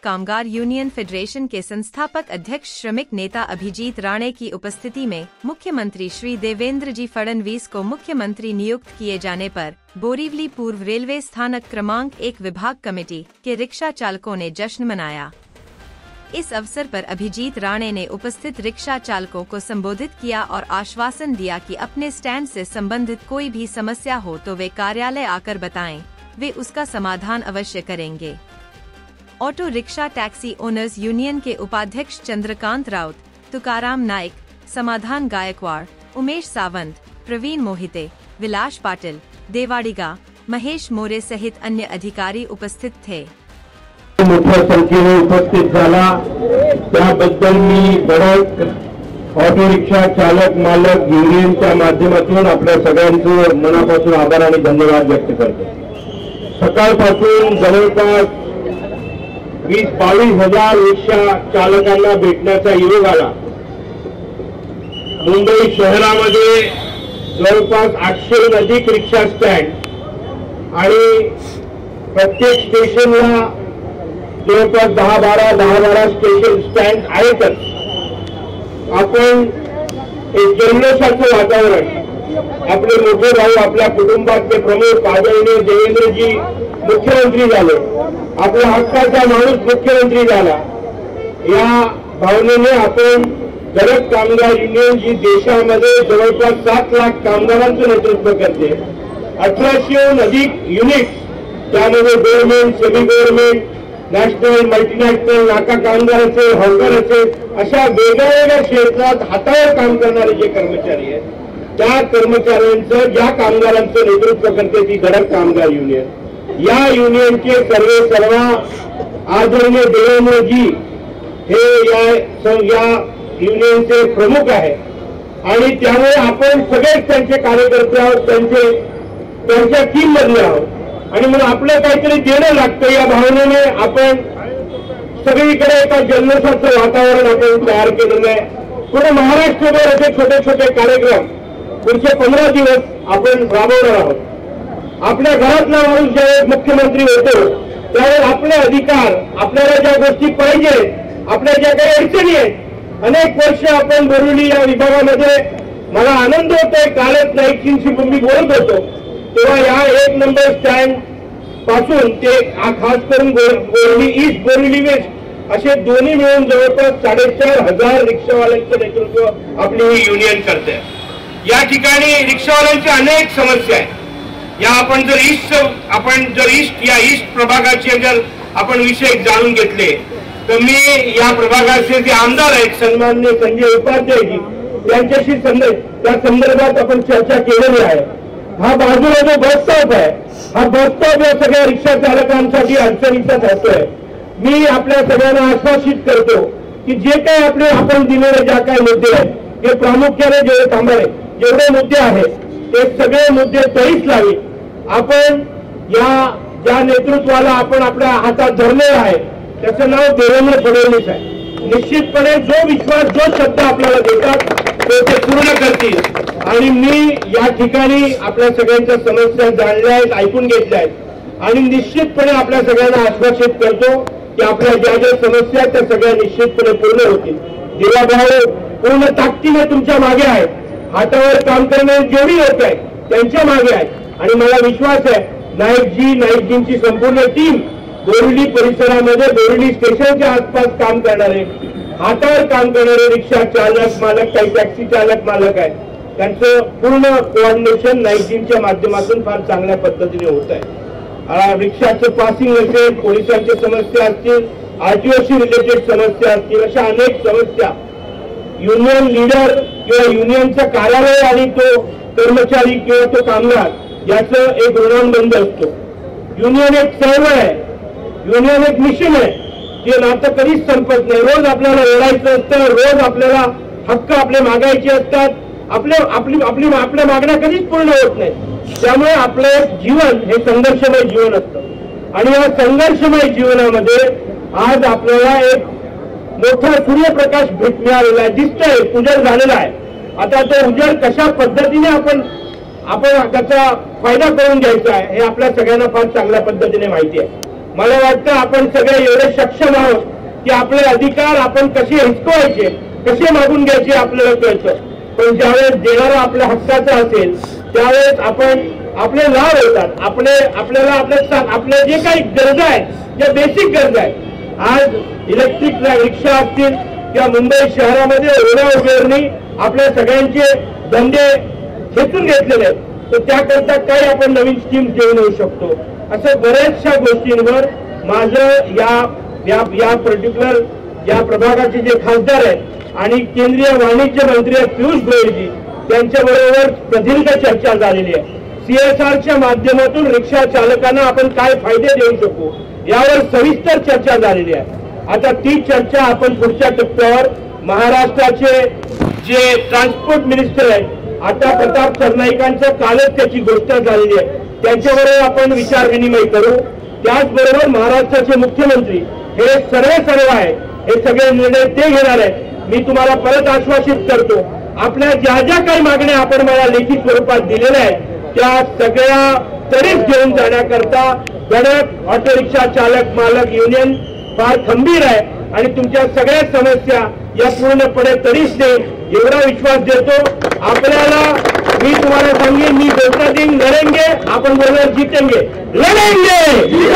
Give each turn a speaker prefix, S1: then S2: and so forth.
S1: कामगार union federation के संस्थापक अध्यक्ष श्रमिक नेता अभिजीत राणे की उपस्थिति में मुख्यमंत्री श्री देवेंद्र जी फडणवीस को मुख्यमंत्री नियुक्त किए जाने पर बोरीवली पूर्व रेलवे स्थानक क्रमांक 1 विभाग कमेटी के रिक्शा चालकों ने जश्न मनाया। इस अवसर पर अभिजीत राणे ने उपस्थित रिक्शा चालकों को संबोधित किया और आश्वासन दिया कि अपने स्टैंड से संबंधित कोई भी समस्या हो तो वे कार्यालय आकर बताएं, वे उसका समाधान अवश्य करेंगे। Auto rickshaw taxi owners union के उपाध्यक्ष चंद्रकांत राउत, तुकाराम नाइक, समाधान गायकवाड़, उमेश सावंत, प्रवीण मोहिते, विलास पाटिल, देवाड़ीगा, महेश मोरे सहित अन्य अधिकारी उपस्थित थे।
S2: मोठ्या संख्येने उपस्थित झाला त्याबद्दल मी बडक ऑटो रिक्षा चालक मालक युनियनच्या माध्यमातून आपल्या सगळ्यांचे मनापासून आभार आणि धन्यवाद व्यक्त करतो। सकाळपासून जवळपास 20-22 हजार रिक्षा चालकांना भेटण्याचा योग आला। मुंबई शहरामध्ये जवळपास 800 अधिक रिक्षा स्टँड आणि प्रत्येक स्टेशनला जवळपास 10-12 स्टेशन स्टँड आहेतच। आपण एक जल्लोषाचं वातावरण आपले मोठे भाऊ आपल्या कुटुंबातले प्रमुख आदरणीय देवेंद्रजी मुख्यमंत्री झाले, आपल्या हक्काचा माणूस मुख्यमंत्री झाला, या भावनेने आपण गरज कामगार युनियन जी देशामध्ये जवळपास 7 लाख कामगारांचं नेतृत्व करते, 1800हून अधिक युनिट्स त्यामध्ये government, semi government, national, multinational, नाका कामगार असेल, हॉकर असेल, अशा वेगवेगळ्या क्षेत्रात हातावर काम करणारे जे कर्मचारी आहेत त्या कर्मचाऱ्यांचं, ज्या कामगारांचं नेतृत्व करते ती गरज कामगार युनियन। या युनियनचे सर्व आदरणीय देवेंद्रजी हे या युनियनचे प्रमुख आहे आणि त्यामुळे आपण सगळेच त्यांचे कार्यकर्ते आहोत, त्यांच्या टीम मधले आहोत आणि म्हणून आपलं काहीतरी देणं लागतं या भावनेने आपण सगळीकडे एका जल्लोषाचं वातावरण आपण तयार केलेलं आहे। पूर्ण महाराष्ट्रभर असे छोटे छोटे कार्यक्रम पुढचे 15 दिवस आपण राबवणार आहोत। आपल्या घरातला माणूस ज्यावेळेस मुख्यमंत्री होतो त्यावेळेस आपले अधिकार, आपल्याला ज्या गोष्टी पाहिजे, आपल्या ज्या काही अडचणी आहेत, अनेक वर्ष आपण बोरिवली या विभागामध्ये, मला आनंद होतोय कालच नाईकजींशी मी बोलत होतो तेव्हा या 1 नंबर स्टँड पासून ते खास करून बोरिवली ईस्ट, बोरिवली वेस्ट असे दोन्ही मिळून जवळपास 4500 रिक्षावाल्यांचं नेतृत्व आपली ही युनियन करते। या ठिकाणी रिक्षावाल्यांच्या अनेक समस्या आहेत। या आपण जर ईस्ट प्रभागाचे जर आपण विषय जाणून घेतले तर मी या प्रभागाचे जे आमदार आहेत सन्माननीय संजय उपाध्यायजी यांच्याशी त्या संदर्भात आपण चर्चा केलेली आहे। हा बाजूला जो बस स्टॉप आहे, हा बस स्टॉप या सगळ्या रिक्षा चालकांसाठी अडचणीचा ठरतोय। मी आपल्या सगळ्यांना आश्वासित करतो की जे काही आपण दिलेले ज्या काही मुद्दे आहेत हे प्रामुख्याने जेवढे मुद्दे आहेत ते सगळे मुद्दे तरीच लावीत। आपण ज्या नेतृत्वाला आपण आपल्या हातात धरलेला आहे त्याचं नाव देवेंद्र फडणवीस आहे। निश्चितपणे जो विश्वास, जो शब्द आपल्याला देतात ते पूर्ण करतील आणि मी या ठिकाणी आपल्या सगळ्यांच्या समस्या जाणल्या आहेत, ऐकून घेतल्या आहेत आणि निश्चितपणे आपल्या सगळ्यांना आश्वासित करतो की आपल्या ज्या समस्या त्या सगळ्या निश्चितपणे पूर्ण होतील। देवाभाऊ पूर्ण ताकदीने तुमच्या मागे आहेत, हातावर काम करणारे जेवढी लोक आहेत त्यांच्या मागे आहेत आणि मला विश्वास आहे नाईकजींची संपूर्ण टीम बोरिवली परिसरामध्ये, बोरिवली स्टेशनच्या आसपास काम करणारे, हातावर काम करणारे रिक्षा चालक मालक, काही टॅक्सी चालक मालक आहेत, त्यांचं पूर्ण कोऑर्डिनेशन नाईकजींच्या माध्यमातून फार चांगल्या पद्धतीने होत आहे। रिक्षाचं पासिंग असेल, पोलिसांच्या समस्या असतील, आरटीओशी रिलेटेड समस्या असतील, अशा अनेक समस्या युनियन लीडर किंवा युनियनचं कार्यालय आणि तो कर्मचारी किंवा तो कामगार याचं एक ऋणानुबंध असतो। युनियन एक चळवळ आहे, युनियन एक मिशन आहे जे नातं कधीच संपत नाही। रोज आपल्याला लढायचं असतं, रोज आपल्याला हक्क आपले मागायचे असतात, आपल्या मागण्या कधीच पूर्ण होत नाही। त्यामुळे आपलं जीवन हे संघर्षमय जीवन असतं आणि या संघर्षमय जीवनामध्ये आज आपल्याला एक मोठा सूर्यप्रकाश मिळालेला आहे, दिसतोय, उजेड झालेला आहे। आता तो उजेड कशा पद्धतीने आपण त्याचा फायदा करून घ्यायचा आहे हे आपल्या सगळ्यांना फार चांगल्या पद्धतीने माहिती आहे। मला वाटतं आपण सगळे एवढे सक्षम आहोत की आपले अधिकार आपण कसे हिसकवायचे, कसे मागून घ्यायचे आपल्याला कळतं. पण ज्यावेळेस देणारा आपल्या हक्काचा असेल त्यावेळेस आपण आपले लाभ होतात. आपल्याला आपल्या जे काही गरजा आहेत, ज्या बेसिक गरजा आहेत, आज इलेक्ट्रिक रिक्षा असतील किंवा मुंबई शहरामध्ये ओला उबेरनी आपल्या सगळ्यांचे धंदे खेचून घेतलेले आहेत. तर त्याकरता काही आपण नवीन स्कीम घेऊन येऊ शकतो. असं बऱ्याचशा गोष्टींवर माझं या पर्टिक्युलर या प्रभागाचे जे खासदार आहेत आणि केंद्रीय वाणिज्य मंत्री पियुष गोयलजी त्यांच्याबरोबर प्रदीर्घ चर्चा झालेली आहे. CSRच्या माध्यमातून रिक्षा चालकांना आपण काय फायदे देऊ शकू यावर सविस्तर चर्चा झालेली आहे. आता ती चर्चा आपण पुढच्या टप्प्यावर महाराष्ट्राचे जे ट्रान्सपोर्ट मिनिस्टर आहेत आता प्रताप सरनाईकांच्या कालच त्याची गोष्ट झालेली आहे, त्यांच्याबरोबर आपण विचार विनिमय करू. त्याचबरोबर महाराष्ट्राचे मुख्यमंत्री हे सर्व आहे, हे सगळे निर्णय ते घेणार आहेत. मी तुम्हाला परत आश्वासित करतो, आपल्या ज्या ज्या काही मागण्या आपण मला लेखी स्वरूपात दिलेल्या आहेत त्या सगळ्या तडीस घेऊन जाण्याकरता गडक ऑटो रिक्षा चालक मालक युनियन फार खंबीर आहे आणि तुमच्या सगळ्या समस्या या पूर्णपणे तडीस देईल एवढा विश्वास देतो. आपल्याला मी तुम्हाला सांगेन, मी घोषणा देईन, लढेंगे, आपण बरोबर जितेंगे, लढेंगे.